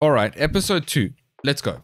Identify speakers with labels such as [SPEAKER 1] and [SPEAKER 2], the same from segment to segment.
[SPEAKER 1] All right, episode 2. Let's go.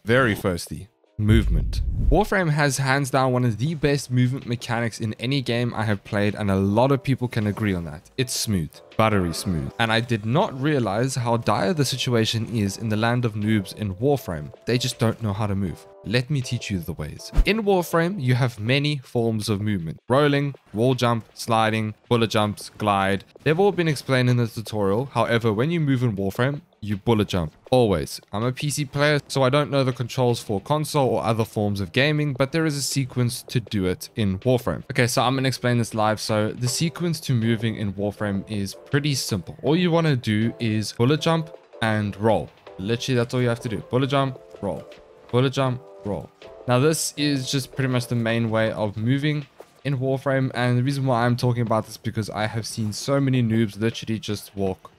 [SPEAKER 1] Very firstly, movement. Warframe has hands down one of the best movement mechanics in any game I have played, and a lot of people can agree on that. It's smooth, buttery smooth. And I did not realize how dire the situation is in the land of noobs in Warframe. They just don't know how to move. Let me teach you the ways. In Warframe, you have many forms of movement. Rolling, wall jump, sliding, bullet jumps, glide. They've all been explained in the tutorial. However, when you move in Warframe, you bullet jump. Always. I'm a PC player, so I don't know the controls for console or other forms of gaming, but there is a sequence to do it in Warframe. Okay, so I'm going to explain this live. So the sequence to moving in Warframe is pretty simple. All you want to do is bullet jump and roll. Literally, that's all you have to do. Bullet jump, roll. Bullet jump, roll. Now, this is just pretty much the main way of moving in Warframe, and the reason why I'm talking about this is because I have seen so many noobs literally just walk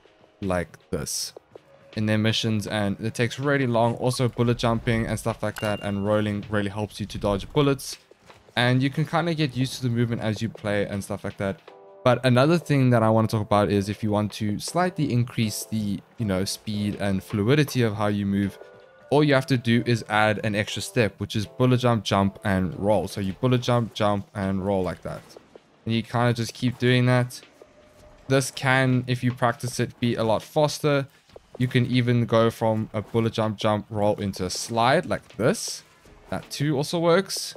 [SPEAKER 1] like this in their missions, and it takes really long. Also, bullet jumping and stuff like that and rolling really helps you to dodge bullets, and you can kind of get used to the movement as you play and stuff like that. But another thing that I want to talk about is if you want to slightly increase the speed and fluidity of how you move, all you have to do is add an extra step, which is bullet jump, jump, and roll. So you bullet jump, jump, and roll like that, and you kind of just keep doing that. This can, if you practice it, be a lot faster. You can even go from a bullet jump, jump, roll into a slide like this. That too also works.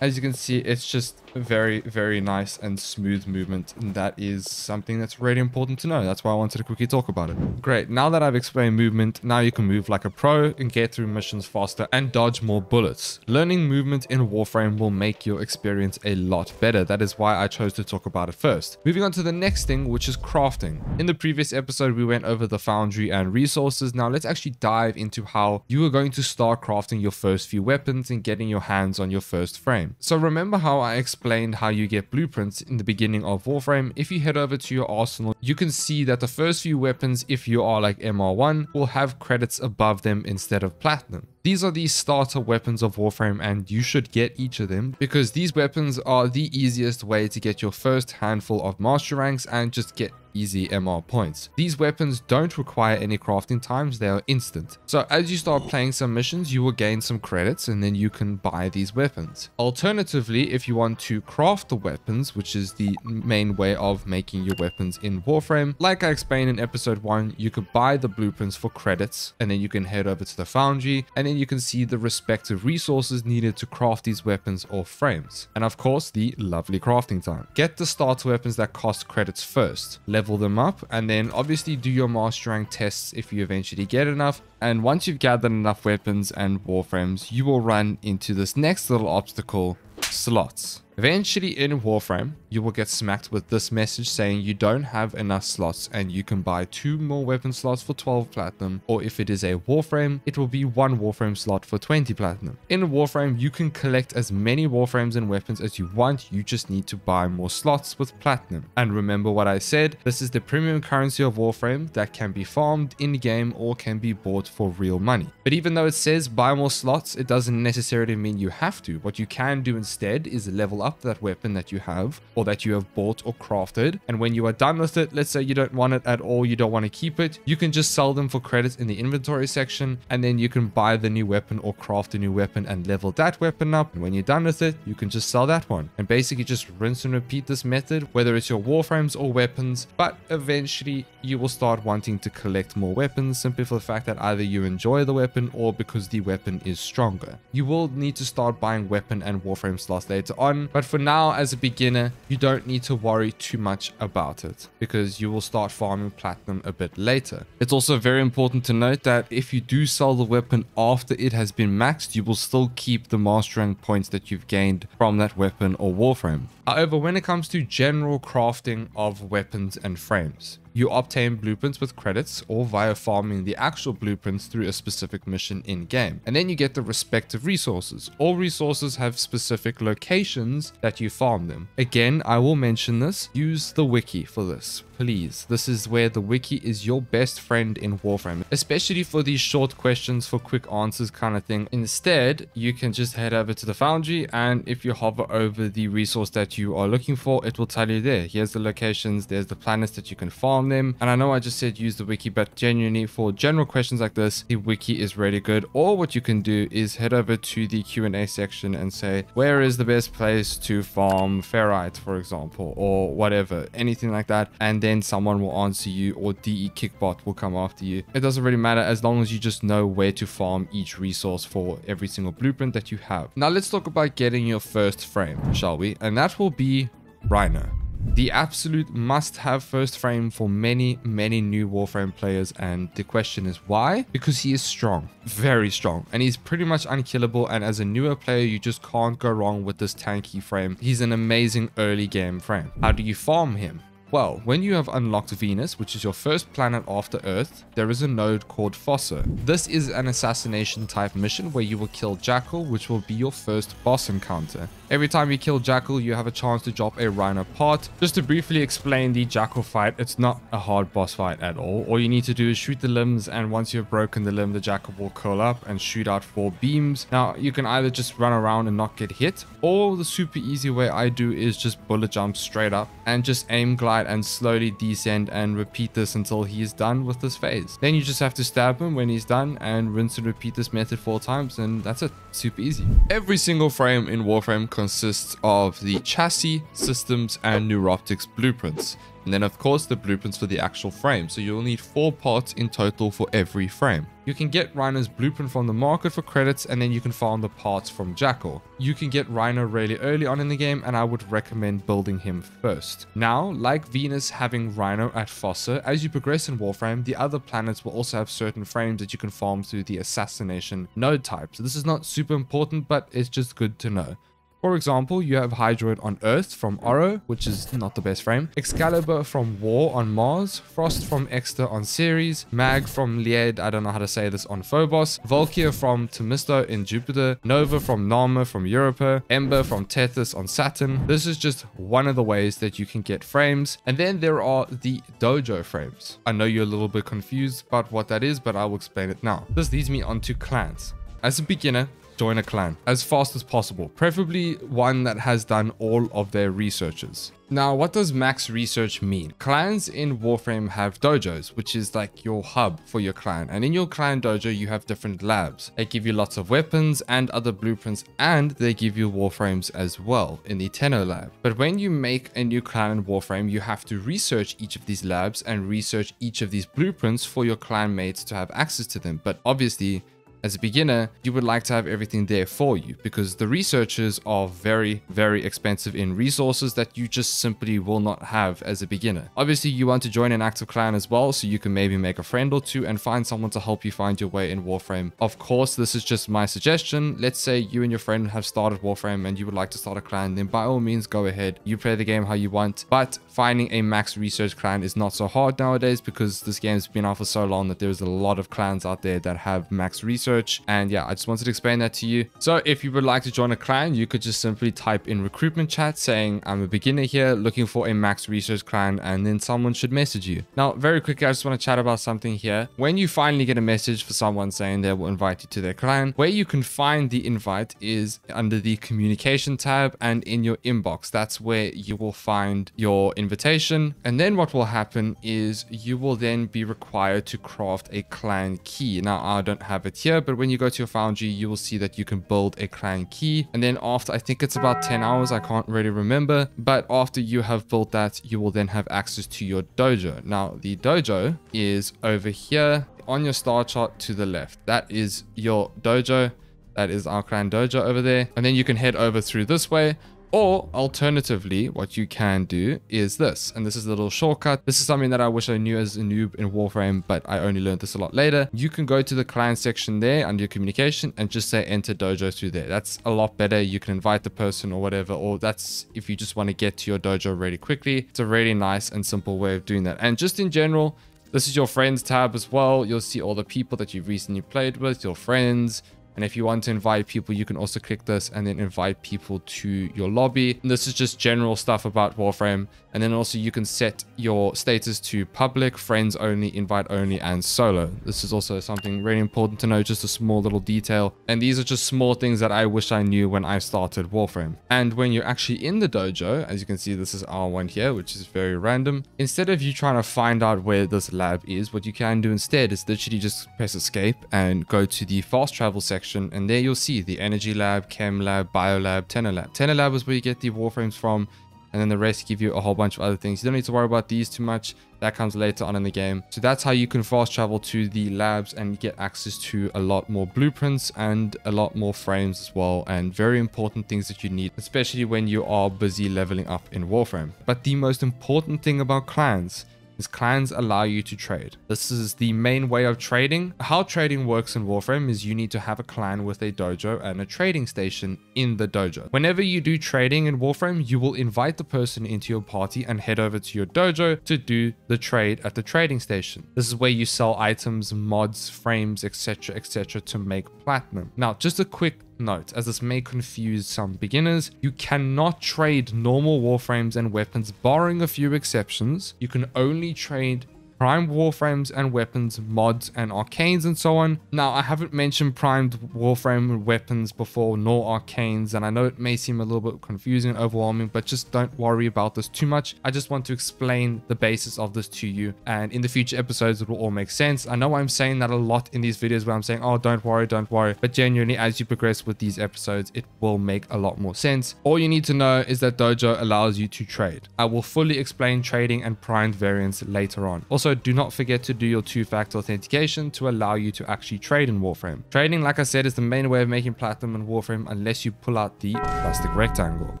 [SPEAKER 1] As you can see, it's just a very nice and smooth movement, and that is something that's really important to know. That's why I wanted to quickly talk about it. Great, now that I've explained movement, now you can move like a pro and get through missions faster and dodge more bullets. Learning movement in Warframe will make your experience a lot better. That is why I chose to talk about it first. Moving on to the next thing, which is crafting. In the previous episode, we went over the foundry and resources. Now let's actually dive into how you are going to start crafting your first few weapons and getting your hands on your first frame. So remember how I explained how you get blueprints in the beginning of Warframe? If you head over to your arsenal, you can see that the first few weapons, if you are like MR1, will have credits above them instead of platinum. These are the starter weapons of Warframe, and you should get each of them because these weapons are the easiest way to get your first handful of master ranks and just get easy MR points. These weapons don't require any crafting times, they are instant. So as you start playing some missions, you will gain some credits and then you can buy these weapons. Alternatively, if you want to craft the weapons, which is the main way of making your weapons in Warframe, like I explained in episode 1, you could buy the blueprints for credits and then you can head over to the foundry and then you can see the respective resources needed to craft these weapons or frames. And of course, the lovely crafting time. Get the starter weapons that cost credits first. Level them up, and then obviously do your master rank tests if you eventually get enough. And once you've gathered enough weapons and warframes, you will run into this next little obstacle: slots. Eventually in Warframe, you will get smacked with this message saying you don't have enough slots and you can buy 2 more weapon slots for 12 platinum, or if it is a Warframe, it will be 1 Warframe slot for 20 platinum. In Warframe, you can collect as many Warframes and weapons as you want, you just need to buy more slots with platinum. And remember what I said, this is the premium currency of Warframe that can be farmed in-game or can be bought for real money. But even though it says buy more slots, it doesn't necessarily mean you have to. What you can do instead is level up that weapon that you have or that you have bought or crafted, and when you are done with it, let's say you don't want it at all, you don't want to keep it, you can just sell them for credits in the inventory section, and then you can buy the new weapon or craft a new weapon and level that weapon up, and when you're done with it, you can just sell that one, and basically just rinse and repeat this method, whether it's your warframes or weapons. But eventually you will start wanting to collect more weapons simply for the fact that either you enjoy the weapon or because the weapon is stronger. You will need to start buying weapon and warframe slots later on, but for now, as a beginner, you don't need to worry too much about it because you will start farming platinum a bit later. It's also very important to note that if you do sell the weapon after it has been maxed, you will still keep the master rank points that you've gained from that weapon or warframe. However, when it comes to general crafting of weapons and frames, you obtain blueprints with credits or via farming the actual blueprints through a specific mission in-game. And then you get the respective resources. All resources have specific locations that you farm them. Again, I will mention this. Use the wiki for this. please. This is where the wiki is your best friend in Warframe, especially for these short questions for quick answers kind of thing. Instead, you can just head over to the Foundry, and if you hover over the resource that you are looking for, it will tell you there. Here's the locations, there's the planets that you can farm them. And I know I just said use the wiki, but genuinely for general questions like this, the wiki is really good. Or what you can do is head over to the Q&A section and say, where is the best place to farm ferrite, for example, or whatever, anything like that. And then someone will answer you, or DE Kickbot will come after you. It doesn't really matter as long as you just know where to farm each resource for every single blueprint that you have. Now let's talk about getting your first frame, shall we? And that will be Rhino. The absolute must-have first frame for many new Warframe players. And the question is why? Because he is strong, very strong, and he's pretty much unkillable. And as a newer player, you just can't go wrong with this tanky frame. He's an amazing early game frame. How do you farm him? Well, when you have unlocked Venus, which is your first planet after Earth, there is a node called Fossa. This is an assassination type mission where you will kill Jackal, which will be your first boss encounter. Every time you kill Jackal, you have a chance to drop a Rhino part. Just to briefly explain the Jackal fight, it's not a hard boss fight at all. All you need to do is shoot the limbs, and once you've broken the limb, the Jackal will curl up and shoot out 4 beams. Now, you can either just run around and not get hit, or the super easy way I do is just bullet jump straight up and just aim glide and slowly descend, and repeat this until he is done with this phase. Then you just have to stab him when he's done and rinse and repeat this method 4 times, and that's it. Super easy. Every single frame in Warframe consists of the chassis, systems, and neuroptics blueprints. And then of course the blueprints for the actual frame. So you'll need 4 parts in total for every frame. You can get Rhino's blueprint from the market for credits, and then you can farm the parts from Jackal. You can get Rhino really early on in the game, and I would recommend building him first. Now, like Venus having Rhino at Fossa, as you progress in Warframe, the other planets will also have certain frames that you can farm through the assassination node type. So this is not super important, but it's just good to know. For example, you have Hydroid on Earth from Oro, which is not the best frame, Excalibur from War on Mars, Frost from Exeter on Ceres, Mag from Lied, I don't know how to say this, on Phobos, Volkia from Themisto in Jupiter, Nova from Nama from Europa, Ember from Tethys on Saturn. This is just one of the ways that you can get frames. And then there are the dojo frames. I know you're a little bit confused about what that is, but I will explain it now. This leads me onto clans. As a beginner, join a clan as fast as possible, preferably one that has done all of their researches. Now, what does max research mean? Clans in Warframe have dojos, which is like your hub for your clan. And in your clan dojo, you have different labs. They give you lots of weapons and other blueprints, and they give you Warframes as well in the Tenno lab. But when you make a new clan in Warframe, you have to research each of these labs and research each of these blueprints for your clan mates to have access to them. But obviously, as a beginner, you would like to have everything there for you, because the researchers are very expensive in resources that you just simply will not have as a beginner. Obviously, you want to join an active clan as well, so you can maybe make a friend or two and find someone to help you find your way in Warframe. Of course, this is just my suggestion. Let's say you and your friend have started Warframe and you would like to start a clan, then by all means go ahead. You play the game how you want, but finding a max research clan is not so hard nowadays, because this game's been out for so long that there's a lot of clans out there that have max research. And yeah, I just wanted to explain that to you. So if you would like to join a clan, you could just simply type in recruitment chat saying, I'm a beginner here looking for a max research clan, and then someone should message you. Now, very quickly, I just want to chat about something here. When you finally get a message for someone saying they will invite you to their clan, where you can find the invite is under the communication tab and in your inbox. That's where you will find your invitation. And then what will happen is you will then be required to craft a clan key. Now, I don't have it here, but when you go to your Foundry, you will see that you can build a clan key. And then after, I think it's about 10 hours, I can't really remember, but after you have built that, you will then have access to your dojo. Now, the dojo is over here on your star chart to the left. That is your dojo. That is our clan dojo over there. And then you can head over through this way. Or alternatively, what you can do is this, and this is a little shortcut. This is something that I wish I knew as a noob in Warframe, but I only learned this a lot later. You can go to the clan section there under your communication and just say enter dojo through there. That's a lot better. You can invite the person or whatever, or that's if you just want to get to your dojo really quickly. It's a really nice and simple way of doing that. And just in general, this is your friends tab as well. You'll see all the people that you've recently played with, your friends, And if you want to invite people, you can also click this and then invite people to your lobby. And this is just general stuff about Warframe. And then also you can set your status to public, friends only, invite only, and solo. This is also something really important to know, just a small little detail. And these are just small things that I wish I knew when I started Warframe. And when you're actually in the dojo, as you can see, this is R1 here, which is very random. Instead of you trying to find out where this lab is, what you can do instead is literally just press escape and go to the fast travel section. And there you'll see the energy lab, chem lab, bio lab, tenor lab. Tenor lab is where you get the Warframes from. And then the rest give you a whole bunch of other things. You don't need to worry about these too much. That comes later on in the game. So that's how you can fast travel to the labs and get access to a lot more blueprints and a lot more frames as well. And very important things that you need, especially when you are busy leveling up in Warframe. But the most important thing about clans is clans allow you to trade. This is the main way of trading. How trading works in Warframe is you need to have a clan with a dojo and a trading station in the dojo. Whenever you do trading in Warframe, you will invite the person into your party and head over to your dojo to do the trade at the trading station. This is where you sell items, mods, frames, etc, etc to make platinum. Now, just a quick note, as this may confuse some beginners, you cannot trade normal Warframes and weapons, barring a few exceptions. You can only trade primed Warframes and weapons, mods and arcanes and so on. Now, I haven't mentioned primed Warframe weapons before, nor arcanes, and I know it may seem a little bit confusing and overwhelming, but just don't worry about this too much. I just want to explain the basis of this to you, and in the future episodes it will all make sense. I know I'm saying that a lot in these videos where I'm saying, oh, don't worry, but genuinely, as you progress with these episodes, it will make a lot more sense. All you need to know is that dojo allows you to trade. I will fully explain trading and primed variants later on. Also, do not forget to do your two-factor authentication to allow you to actually trade in Warframe. Trading, like I said, is the main way of making platinum in Warframe unless you pull out the plastic rectangle.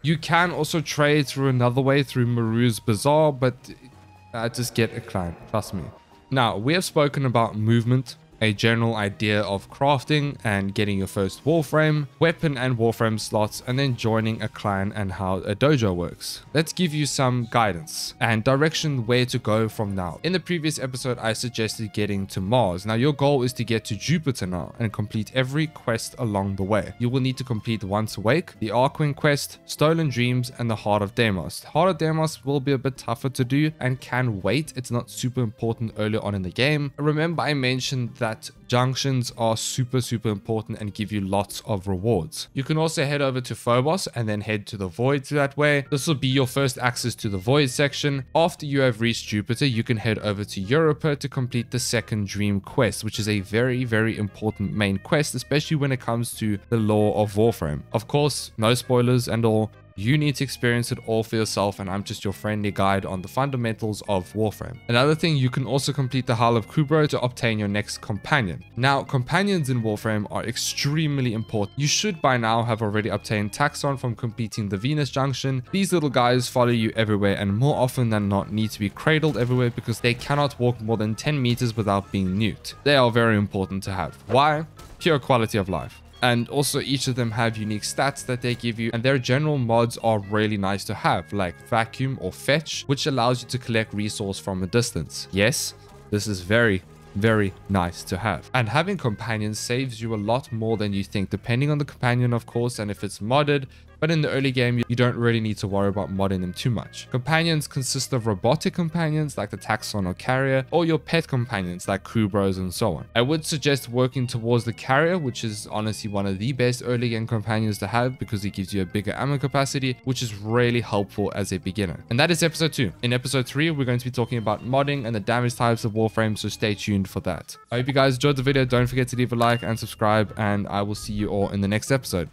[SPEAKER 1] You can also trade through another way, through Maru's Bazaar, but just get a clan, trust me. Now, we have spoken about movement, a general idea of crafting and getting your first Warframe, weapon and Warframe slots, and then joining a clan and how a dojo works. Let's give you some guidance and direction where to go from now. In the previous episode, I suggested getting to Mars. Now, your goal is to get to Jupiter now and complete every quest along the way. You will need to complete Once Awake, the Arkwing quest, Stolen Dreams, and the Heart of Deimos. The Heart of Deimos will be a bit tougher to do and can wait. It's not super important earlier on in the game. Remember, I mentioned that junctions are super important and give you lots of rewards. You can also head over to Phobos and then head to the Void that way. This will be your first access to the Void section. After you have reached Jupiter, you can head over to Europa to complete the second Dream quest, which is a very important main quest, especially when it comes to the lore of Warframe. Of course, no spoilers and all. You need to experience it all for yourself, and I'm just your friendly guide on the fundamentals of Warframe. Another thing, you can also complete the Hull of Kubro to obtain your next companion. Now, companions in Warframe are extremely important. You should by now have already obtained Taxon from completing the Venus Junction. These little guys follow you everywhere and more often than not need to be cradled everywhere because they cannot walk more than 10 meters without being nuked. They are very important to have. Why? Pure quality of life. And also each of them have unique stats that they give you, and their general mods are really nice to have, like Vacuum or Fetch, which allows you to collect resource from a distance. Yes, this is very nice to have. And having companions saves you a lot more than you think, depending on the companion, of course, and if it's modded. But in the early game, you don't really need to worry about modding them too much. Companions consist of robotic companions like the Taxon or Carrier, or your pet companions like Kubros and so on. I would suggest working towards the Carrier, which is honestly one of the best early game companions to have because it gives you a bigger ammo capacity, which is really helpful as a beginner. And that is episode 2. In episode 3, we're going to be talking about modding and the damage types of Warframe, so stay tuned for that. I hope you guys enjoyed the video. Don't forget to leave a like and subscribe, and I will see you all in the next episode.